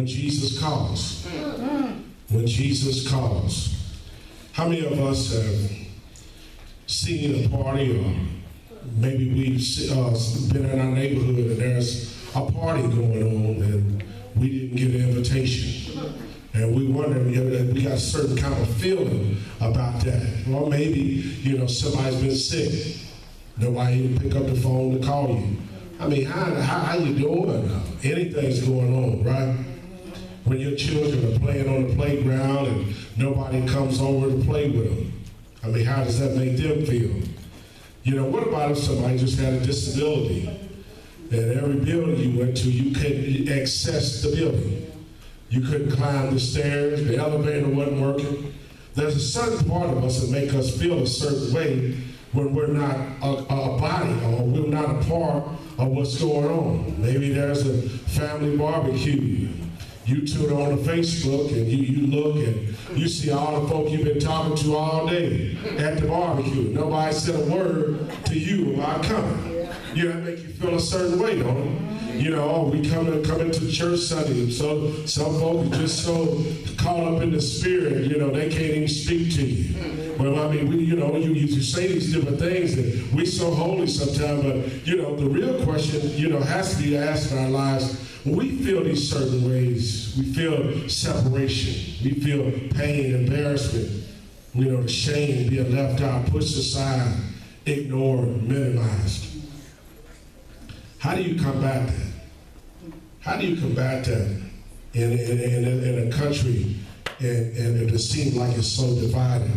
when Jesus calls. When Jesus calls. How many of us have seen a party, or maybe we've been in our neighborhood and there's a party going on and we didn't get an invitation? And we wonder, we got a certain kind of feeling about that. Or maybe, somebody's been sick. Nobody even pick up the phone to call you. I mean, how you doing? Anything's going on, right? When your children are playing on the playground and nobody comes over to play with them. I mean, how does that make them feel? What about if somebody just had a disability and every building you went to, you couldn't access the building? You couldn't climb the stairs, the elevator wasn't working. There's a certain part of us that make us feel a certain way when we're not a body or we're not a part of what's going on. Maybe there's a family barbecue. You tune on to Facebook and you look and you see all the folk you've been talking to all day at the barbecue. Nobody said a word to you about coming. That make you feel a certain way, don't it? We come into church Sunday, so some folks are just so caught up in the spirit, they can't even speak to you. Well, I mean, you say these different things, and we're so holy sometimes, but, the real question, has to be asked in our lives. When we feel these certain ways, we feel separation, we feel pain, embarrassment, the shame, being left out, pushed aside, ignored, minimized. How do you combat that? How do you combat that in a country and it seems like it's so divided?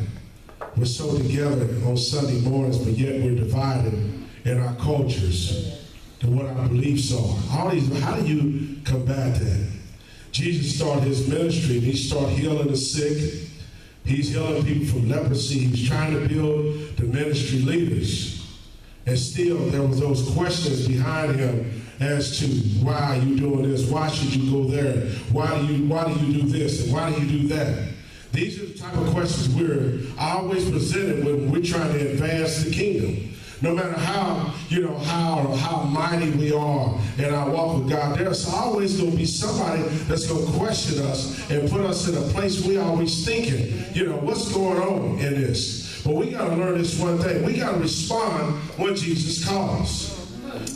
We're so together on Sunday mornings, but yet we're divided in our cultures and what our beliefs are. How do you combat that? Jesus started his ministry and he started healing the sick. He's healing people from leprosy. He's trying to build the ministry leaders. And still, there was those questions behind him as to why are you doing this? Why should you go there? Why do you do this? And why do you do that? These are the type of questions we're always presented when we're trying to advance the kingdom. No matter how mighty we are in our walk with God, there's always going to be somebody that's going to question us and put us in a place we always thinking, what's going on in this? But we got to learn this one thing. We got to respond when Jesus calls.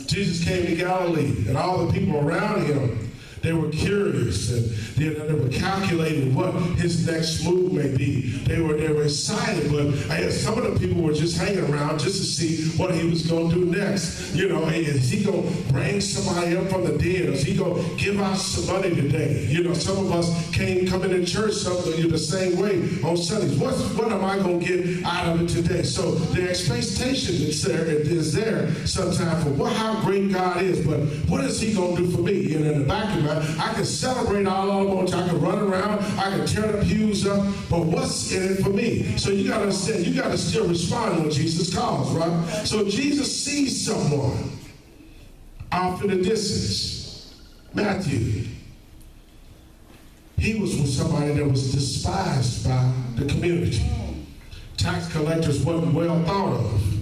Jesus came to Galilee, and all the people around him, they were curious, and they were calculating what his next move may be. They were excited, but some of the people were just hanging around just to see what he was going to do next. Is he going to bring somebody up from the dead? Is he going to give out some money today? Some of us coming to church the same way on Sundays. What am I going to get out of it today? So the expectation is there sometimes for how great God is, but what is he going to do for me? And in the back of I can celebrate all I want. I can run around. I can tear the pews up. But what's in it for me? So you got to understand, you got to still respond when Jesus calls, right? So Jesus sees someone off in the distance. Matthew. He was with somebody that was despised by the community. Tax collectors wasn't well thought of.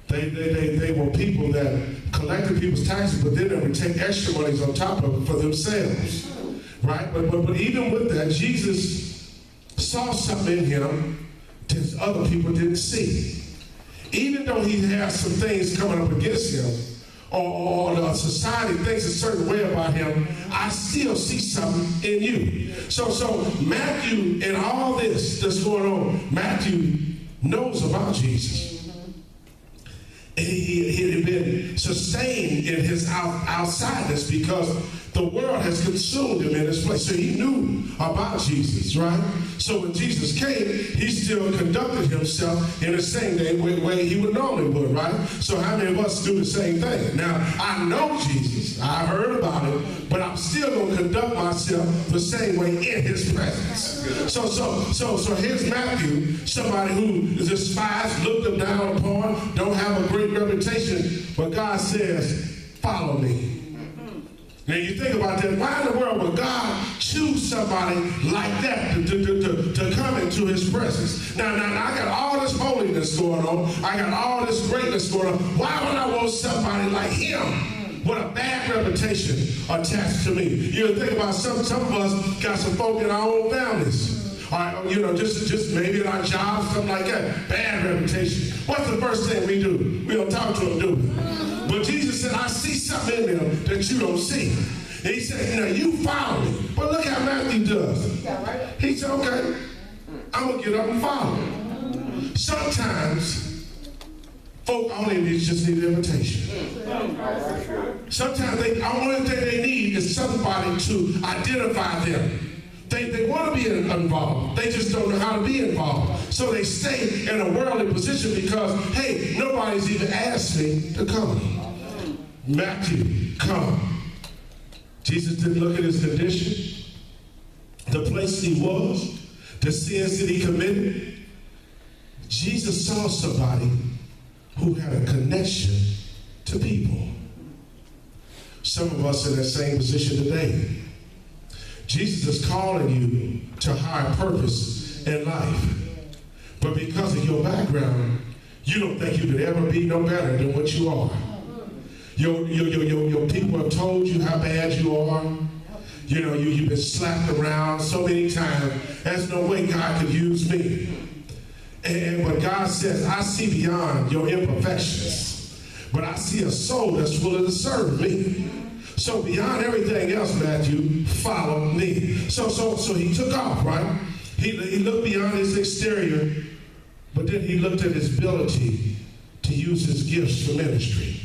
They were people that collected people's taxes, but then they would take extra monies on top of it for themselves, right? But even with that, Jesus saw something in him that other people didn't see. Even though he has some things coming up against him, or the society thinks a certain way about him, I still see something in you. So Matthew, in all this that's going on, Matthew knows about Jesus. He had been sustained in his outsideness because the world has consumed him in this place. So he knew about Jesus, right? So when Jesus came, he still conducted himself in the same way he would normally would, right? So how many of us do the same thing? Now, I know Jesus. I heard about it, but I'm still going to conduct myself the same way in his presence. So here's Matthew, somebody who is despised, looked down upon, don't have a great reputation, but God says, follow me. Now you think about that, why in the world would God choose somebody like that to come into his presence? Now I got all this holiness going on, I got all this greatness going on. Why would I want somebody like him with a bad reputation attached to me. You know, think about some of us got some folk in our own families. Or, you know, just maybe in our jobs, something like that. Bad reputation. What's the first thing we do? We don't talk to them, do we? But Jesus said, I see something in them that you don't see. And he said, you know, you follow me. But look how Matthew does. He said, okay, I'm going to get up and follow. Sometimes, folk only just need an invitation. Sometimes the only thing they need is somebody to identify them. They want to be involved. They just don't know how to be involved. So they stay in a worldly position because, hey, nobody's even asked me to come. Matthew, come. Jesus didn't look at his condition, the place he was, the sins that he committed. Jesus saw somebody who had a connection to people. Some of us are in that same position today. Jesus is calling you to higher purpose in life. But because of your background, you don't think you could ever be no better than what you are. Your people have told you how bad you are. You know, you've been slapped around so many times. There's no way God could use me. But God says, I see beyond your imperfections. But I see a soul that's willing to serve me. So beyond everything else, Matthew, follow me. So he took off, right? He looked beyond his exterior, but then he looked at his ability to use his gifts for ministry.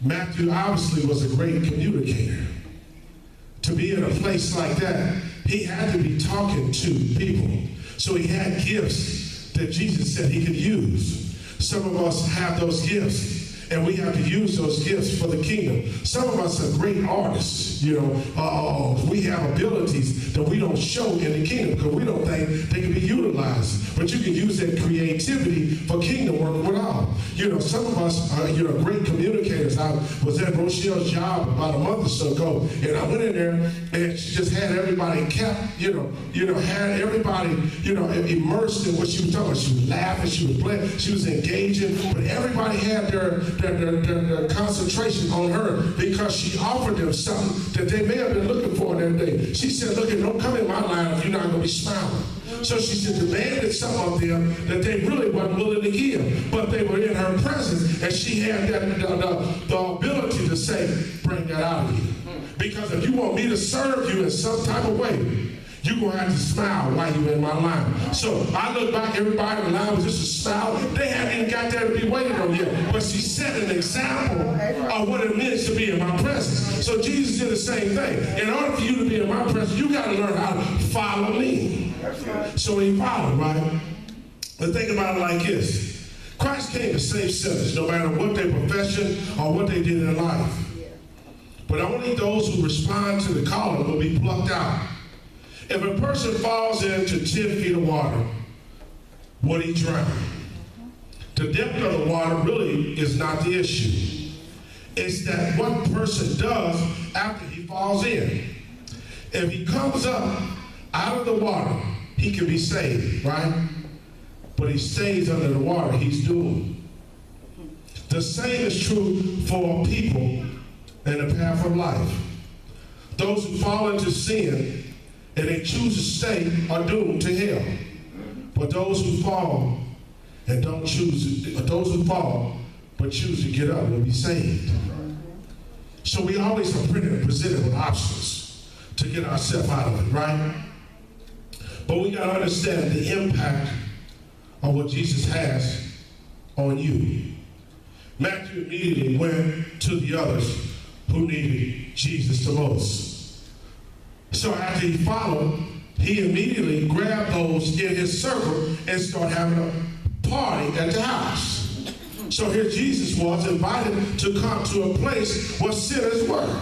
Matthew obviously was a great communicator. To be in a place like that, he had to be talking to people. So he had gifts that Jesus said he could use. Some of us have those gifts. And we have to use those gifts for the kingdom. Some of us are great artists, you know. We have abilities that we don't show in the kingdom because we don't think they can be utilized. But you can use that creativity for kingdom work without. You know, some of us are, you know, great communicators. I was at Rochelle's job about a month or so ago, and I went in there, and she just had everybody had everybody, immersed in what she was talking about. She was laughing, she was playing, she was engaging, but everybody had their concentration on her because she offered them something that they may have been looking for that day. She said, look, don't come in my line if you're not going to be smiling. So she said, demanded some of them that they really weren't willing to give, but they were in her presence, and she had the ability to say, bring that out of you. Because if you want me to serve you in some type of way, you're going to have to smile while you're in my line. So I look back, everybody in the line was just a smile. They haven't even got there to be waiting on yet. But she set an example of what it means to be in my presence. So Jesus did the same thing. In order for you to be in my presence, you got to learn how to follow me. So he followed, right? But think about it like this. Christ came to save sinners, no matter what their profession or what they did in life. But only those who respond to the calling will be plucked out. If a person falls into 10 feet of water, would he drown? The depth of the water really is not the issue. It's that what person does after he falls in. If he comes up out of the water, he can be saved, right? But he stays under the water, he's doomed. The same is true for people in the path of life. Those who fall into sin and they choose to stay are doomed to hell. But those who fall and don't choose to, those who fall but choose to get up will be saved. So we always are presented with options to get ourselves out of it, right? But we got to understand the impact of what Jesus has on you. Matthew immediately went to the others who needed Jesus the most. So after he followed, he immediately grabbed those in his circle and started having a party at the house. So here Jesus was invited to come to a place where sinners were.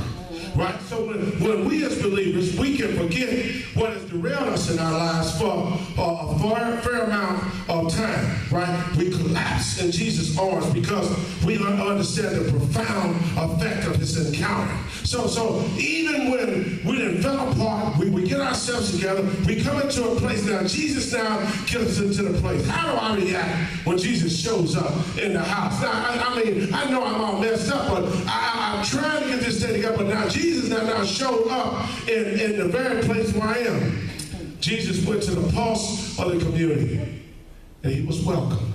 Right? So when we as believers, we can forget what has derailed us in our lives for a fair amount of time, right? We collapse in Jesus' arms because we understand the profound effect of this encounter. So even when we done fell apart, we get ourselves together, we come into a place now. Jesus now gets us into the place. How do I react when Jesus shows up in the house? Now, I know I'm all messed up, but I'm trying to get this day together. But now Jesus now showed up in the very place where I am. Jesus went to the pulse of the community, and he was welcome.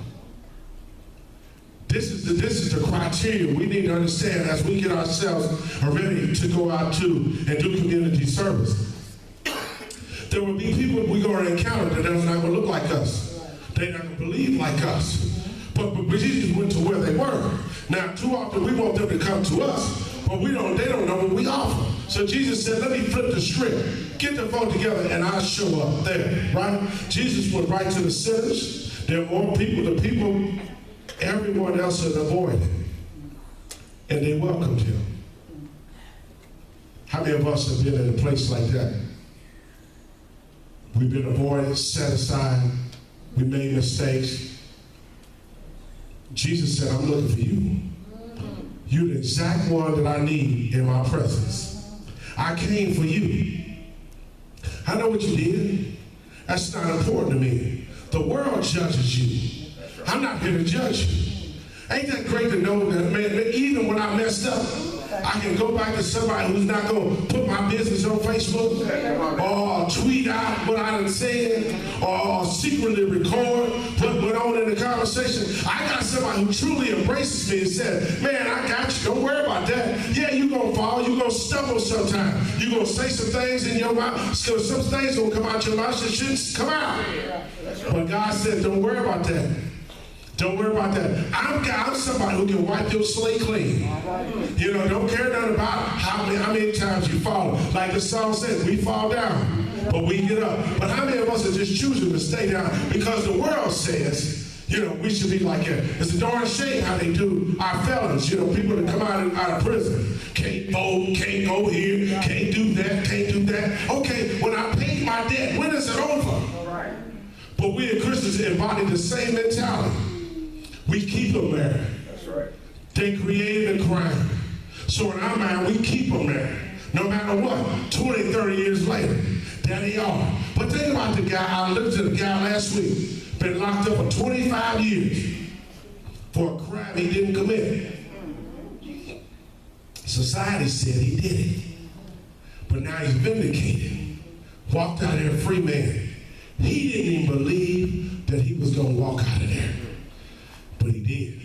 This is the criteria we need to understand as we get ourselves ready to go out to and do community service. There will be people we're going to encounter that are not going to look like us. They're not going to believe like us. But Jesus went to where they were. Now, too often we want them to come to us, but they don't know what we offer. So Jesus said, let me flip the script. Get the folk together and I'll show up there, right? Jesus went right to the sinners. There are more people, the people everyone else had avoided. And they welcomed him. How many of us have been in a place like that? We've been avoided, set aside. We made mistakes. Jesus said, I'm looking for you. You're the exact one that I need in my presence. I came for you. I know what you did. That's not important to me. The world judges you. I'm not here to judge you. Ain't that great to know that, man, even when I messed up, I can go back to somebody who's not going to put my business on Facebook or tweet out what I done said or secretly record what went on in the conversation. I got somebody who truly embraces me and said, man, I got you. Don't worry about that. Yeah, you're going to fall. You're going to stumble sometime. You're going to say some things in your mouth. So some things going to come out your mouth that shouldn't come out. But God said, don't worry about that. Don't worry about that. I'm somebody who can wipe your slate clean. You know, don't care nothing about how many times you fall. Like the song says, we fall down, but we get up. But how many of us are just choosing to stay down because the world says, you know, we should be like it. It's a darn shame how they do our felons. You know, people that come out of prison. Can't vote, can't go here, can't do that, can't do that. Okay, when I paid my debt, when is it over? But we as Christians embody the same mentality. We keep them there. That's right. They created a crime. So in our mind, we keep them there. No matter what, 20, 30 years later, there they are. But think about the guy, I looked at the guy last week, been locked up for 25 years for a crime he didn't commit. Society said he did it. But now he's vindicated. Walked out of there a free man. He didn't even believe that he was going to walk out of there. But he did.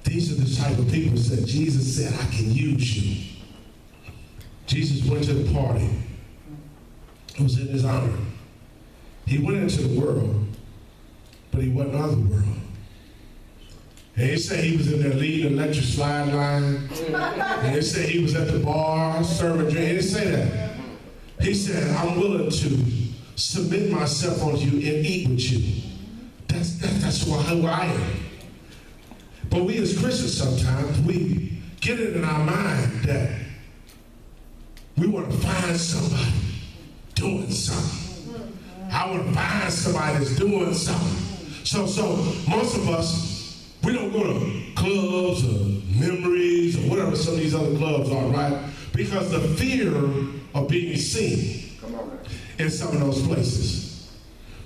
These are the type of people that said, Jesus said, I can use you. Jesus went to the party. It was in his honor. He went into the world, but he wasn't of the world. And they say he was in there leading the electric slide line. And they say he was at the bar serving drink. He didn't say that. He said, I'm willing to submit myself unto you and eat with you. That's who I am. But we as Christians sometimes, we get it in our mind that we want to find somebody doing something. I want to find somebody that's doing something. So most of us, we don't go to clubs or Memories or whatever some of these other clubs are, right? Because the fear of being seen in some of those places.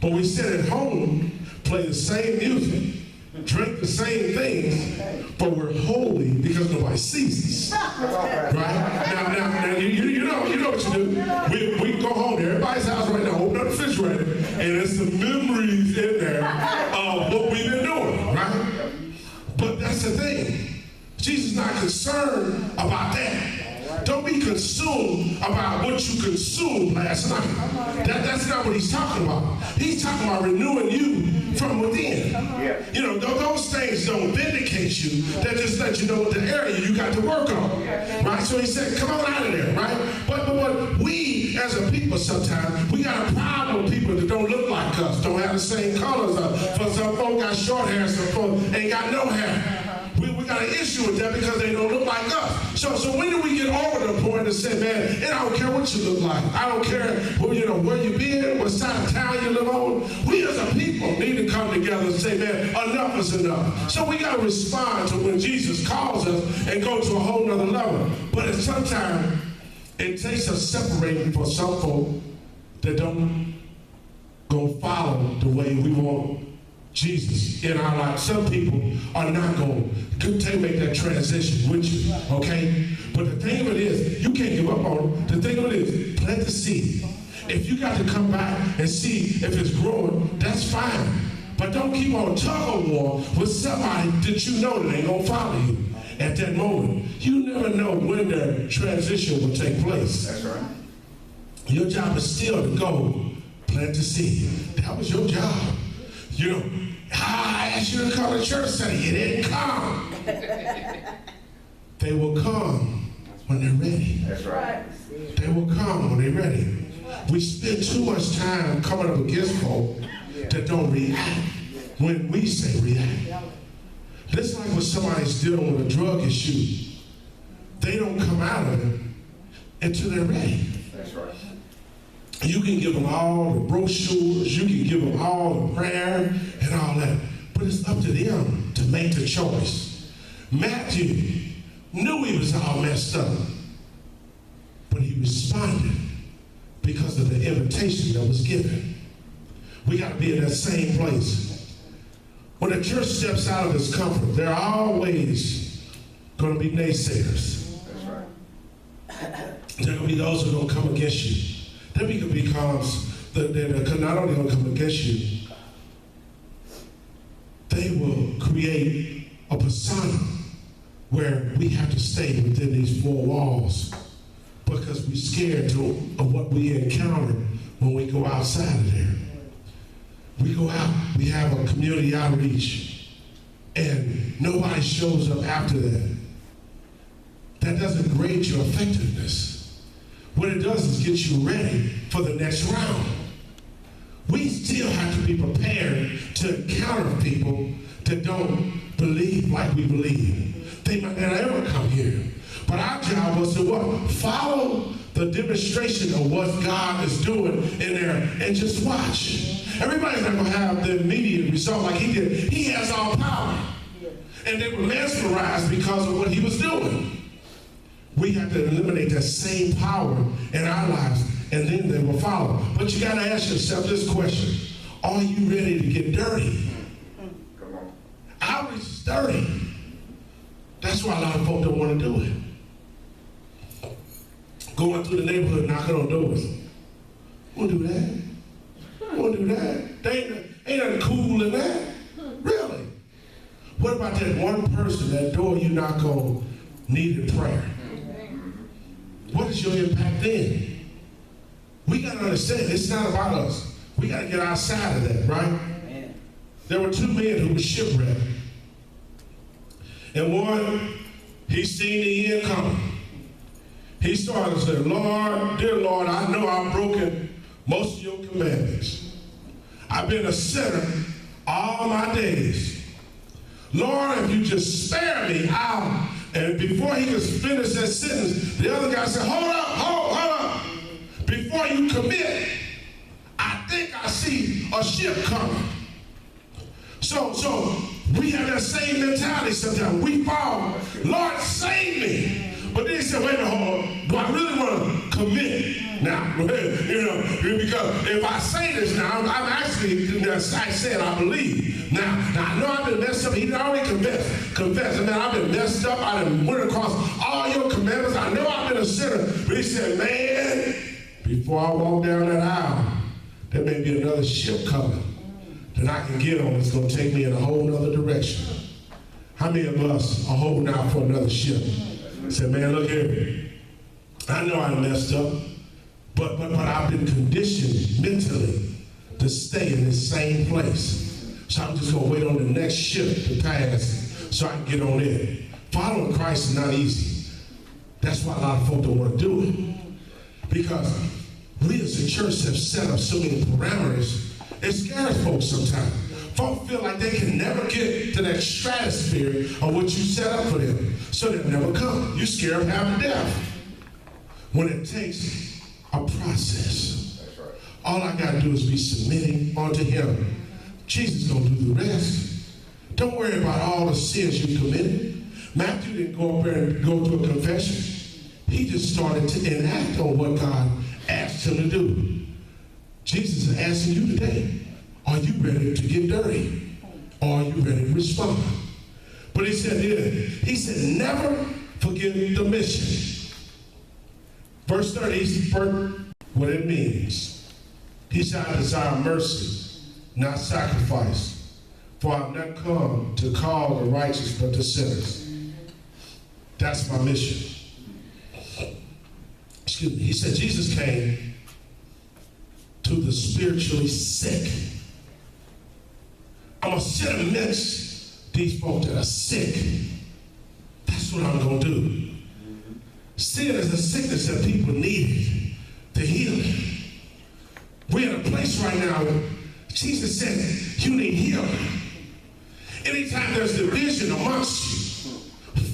But we sit at home, play the same music, drink the same things, but we're holy because nobody sees us. Right? Now you know what you do. We go home to everybody's house right now, open up the refrigerator, and there's some memories in there of what we've been doing, right? But that's the thing. Jesus is not concerned about that. Don't be consumed about what you consumed last night. That's not what he's talking about. He's talking about renewing you from within. You know, those things don't vindicate you. They just let you know what the area you got to work on. Right? So he said, come on out of there, right? But we, as a people sometimes, we got a problem with people that don't look like us, don't have the same colors. For some folk got short hair, some folk ain't got no hair. We we got an issue with that because they don't look like us. So when do we get over the point to say, man, and I don't care what you look like. I don't care where you been, what side of town you live on. We as a people need to come together and say, man, enough is enough. So we got to respond to when Jesus calls us and go to a whole nother level. But at some time, it takes us separating for some folk that don't go follow the way we want Jesus in our life. Some people are not going to make that transition with you, okay? But the thing of it is, you can't give up on it. The thing of it is, plant the seed. If you got to come back and see if it's growing, that's fine. But don't keep on tug of war with somebody that you know that ain't going to follow you at that moment. You never know when the transition will take place. That's right. Your job is still to go plant the seed. That was your job. I asked you to come to church Sunday. You didn't come. They will come when they're ready. That's right. They will come when they're ready. We spend too much time coming up against folk that don't react when we say react. It's like when somebody's dealing with a drug issue. They don't come out of it until they're ready. That's right. You can give them all the brochures, you can give them all the prayer and all that, but it's up to them to make the choice. Matthew knew he was all messed up, but he responded because of the invitation that was given. We got to be in that same place. When the church steps out of its comfort, there are always going to be naysayers. That's right. There are going to be those who are going to come against you. That becomes, they're not only going to come against you, they will create a persona where we have to stay within these four walls because we're scared of what we encounter when we go outside of there. We go out, we have a community outreach, and nobody shows up after that. That doesn't grade your effectiveness. What it does is get you ready for the next round. We still have to be prepared to encounter people that don't believe like we believe. They might not ever come here. But our job was to what? Follow the demonstration of what God is doing in there and just watch. Everybody's not going to have the immediate result like he did. He has all power. And they were mesmerized because of what he was doing. We have to eliminate that same power in our lives, and then they will follow. But you got to ask yourself this question. Are you ready to get dirty? Come on. Outreach is dirty. That's why a lot of folks don't want to do it. Going through the neighborhood, knocking on doors. Won't do that. Won't do that. They ain't nothing cool in that. Really? What about that one person, that door you knock on, needed prayer? What is your impact then? We got to understand, it's not about us. We got to get outside of that, right? Amen. There were two men who were shipwrecked. And one, he seen the end coming. He started to say, Lord, dear Lord, I know I've broken most of your commandments. I've been a sinner all my days. Lord, if you just spare me, and before he could finish that sentence, the other guy said, hold up. Before you commit, I think I see a ship coming. So we have that same mentality sometimes. We fall, Lord, save me. But then he said, wait a minute, do I really want to commit now? Because if I say this now, I'm actually, I said I believe. Now I know I've been messed up. He didn't already confess. And I've been messed up. I done went across all your commandments. I know I've been a sinner. But he said, man, before I walk down that aisle, there may be another ship coming that I can get on. It's going to take me in a whole other direction. How many of us are holding out for another ship? Said, man, look here. I know I messed up, but I've been conditioned mentally to stay in this same place. So I'm just going to wait on the next ship to pass so I can get on it. Following Christ is not easy. That's why a lot of folk don't want to do it. Because we as a church have set up so many parameters, it scares folks sometimes. Folk feel like they can never get to that stratosphere of what you set up for them, so they'll never come. You scare them half to death. When it takes a process. That's right. All I got to do is be submitting unto him. Jesus gonna do the rest. Don't worry about all the sins you committed. Matthew didn't go up there and go to a confession. He just started to enact on what God asked him to do. Jesus is asking you today, are you ready to get dirty? Or are you ready to respond? But he said, never forget the mission. Verse 30, what it means. He said, I desire mercy, not sacrifice. For I've not come to call the righteous, but the sinners. That's my mission. Excuse me. He said, Jesus came to the spiritually sick. I'm going to sit amidst these folks that are sick. That's what I'm going to do. Sin is a sickness that people need to heal. We're in a place right now where Jesus said, you need healing. Anytime there's division amongst you,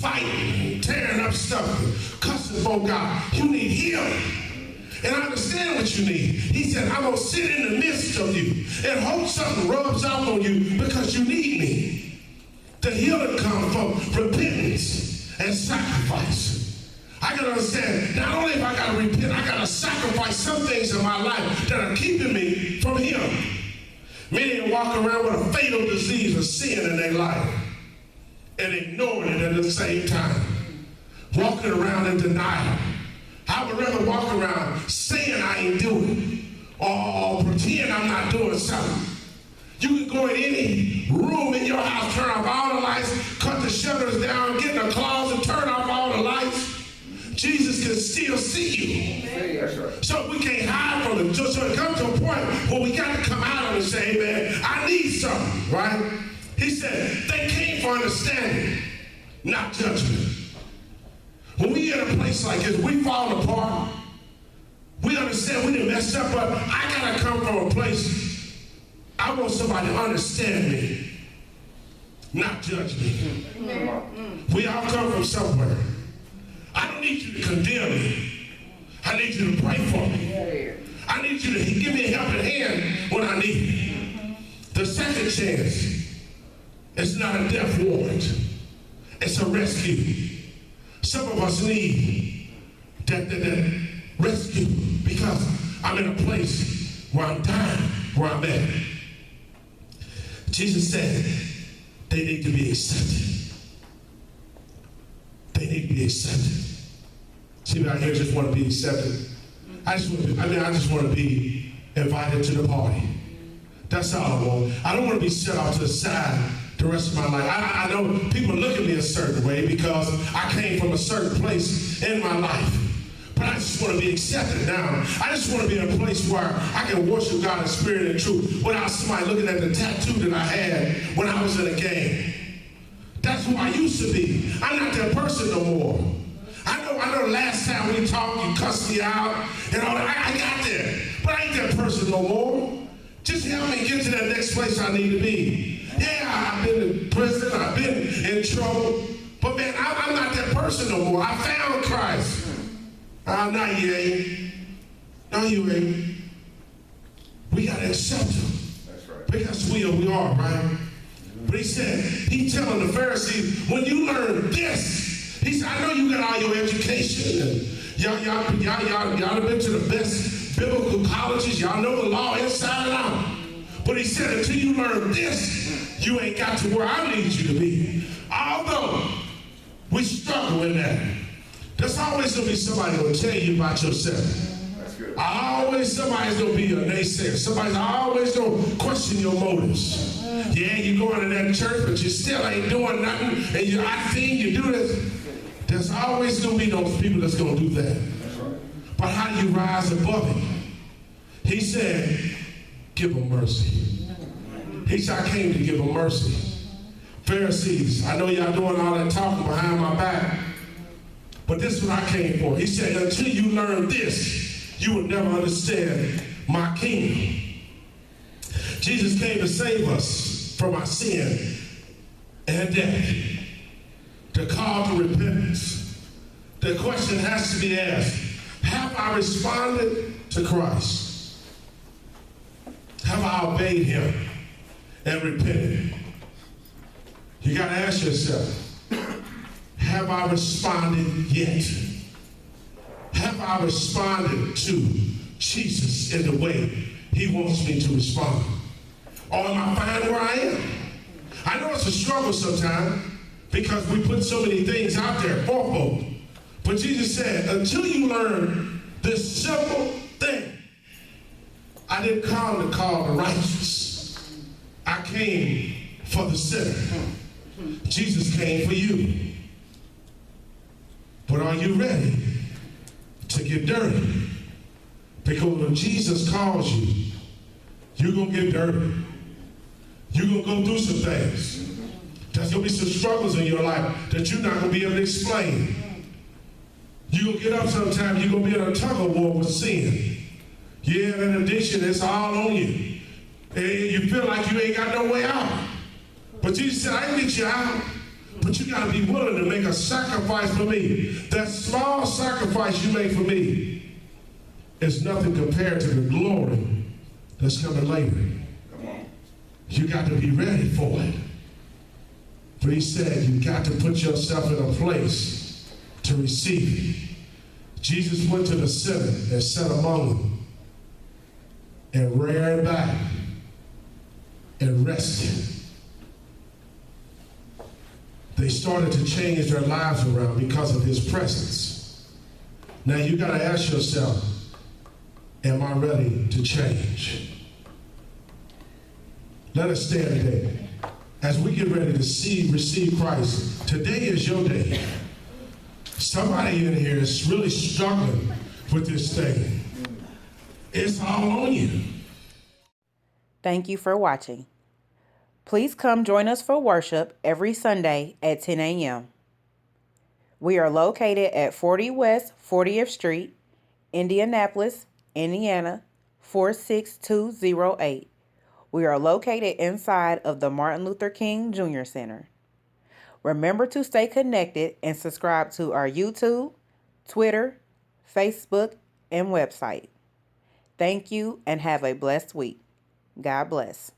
fighting, tearing up stuff, cussing folk out, you need healing. And I understand what you need. He said, I'm going to sit in the midst of you and hope something rubs off on you because you need me. The healing comes from repentance and sacrifice. I got to understand, not only have I got to repent, I got to sacrifice some things in my life that are keeping me from him. Many walk around with a fatal disease of sin in their life and ignoring it at the same time. Walking around in denial. I would rather walk around saying I ain't doing or pretend I'm not doing something. You can go in any room in your house, turn off all the lights, cut the shutters down, get in the closet, turn off all the lights. Jesus can still see you. That's right. So we can't hide from it. So it comes to a point where we got to come out of it and say, hey man, I need something, right? He said, they came for understanding, not judgment. When we in a place like this, we fall apart. We understand we done messed up, but I got to come from a place, I want somebody to understand me, not judge me. We all come from somewhere. I don't need you to condemn me. I need you to pray for me. I need you to give me a helping hand when I need it. The second chance is not a death warrant. It's a rescue. Some of us need that rescue because I'm in a place where I'm dying, where I'm at. Jesus said they need to be accepted. They need to be accepted. See, out here just want to be accepted. I just want to be invited to the party. That's all I want. I don't want to be set off to the side the rest of my life. I know people look at me a certain way because I came from a certain place in my life. But I just want to be accepted now. I just want to be in a place where I can worship God in spirit and truth without somebody looking at the tattoo that I had when I was in a gang. That's who I used to be. I'm not that person no more. I know the last time we talked, you cussed me out and all that. I got there. But I ain't that person no more. Just help me get to that next place I need to be. Yeah, I've been in prison, I've been in trouble. But man, I'm not that person no more. I found Christ. No, you ain't. No, you ain't. We got to accept him. That's right. Because we are, right? But he said, he's telling the Pharisees, when you learn this, he said, I know you got all your education, and y'all have been to the best biblical colleges, y'all know the law inside and out. But he said, until you learn this, you ain't got to where I need you to be. Although we struggle in that, there's always going to be somebody who will tell you about yourself. That's good. Somebody's going to be a naysayer. Somebody's always going to question your motives. Yeah, you're going to that church, but you still ain't doing nothing, and I seen you do this. There's always going to be those people that's going to do that. That's right. But how do you rise above it? He said, give them mercy. He said, I came to give them mercy. Pharisees, I know y'all doing all that talking behind my back, but this is what I came for. He said, until you learn this, you will never understand my kingdom. Jesus came to save us for my sin and death. The call to repentance. The question has to be asked, have I responded to Christ? Have I obeyed him and repented? You got to ask yourself, have I responded yet? Have I responded to Jesus in the way he wants me to respond? Or am I fine where I am? I know it's a struggle sometimes because we put so many things out there for folk. But Jesus said, until you learn this simple thing, I didn't come to call the righteous. I came for the sinner. Jesus came for you. But are you ready to get dirty? Because when Jesus calls you, you're going to get dirty. You're going to go through some things. There's going to be some struggles in your life that you're not going to be able to explain. You're going to get up sometime, you're going to be in a tug of war with sin. Yeah, that addiction is all on you. And you feel like you ain't got no way out. But Jesus said, I can get you out, but you got to be willing to make a sacrifice for me. That small sacrifice you make for me is nothing compared to the glory that's coming later. You got to be ready for it. But he said, you got to put yourself in a place to receive it. Jesus went to the sinner and sat among them and ran back and rested. They started to change their lives around because of his presence. Now you got to ask yourself, am I ready to change? Let us stand today. As we get ready to receive Christ, today is your day. Somebody in here is really struggling with this thing. It's all on you. Thank you for watching. Please come join us for worship every Sunday at 10 a.m. We are located at 40 West 40th Street, Indianapolis, Indiana, 46208. We are located inside of the Martin Luther King Jr. Center. Remember to stay connected and subscribe to our YouTube, Twitter, Facebook, and website. Thank you and have a blessed week. God bless.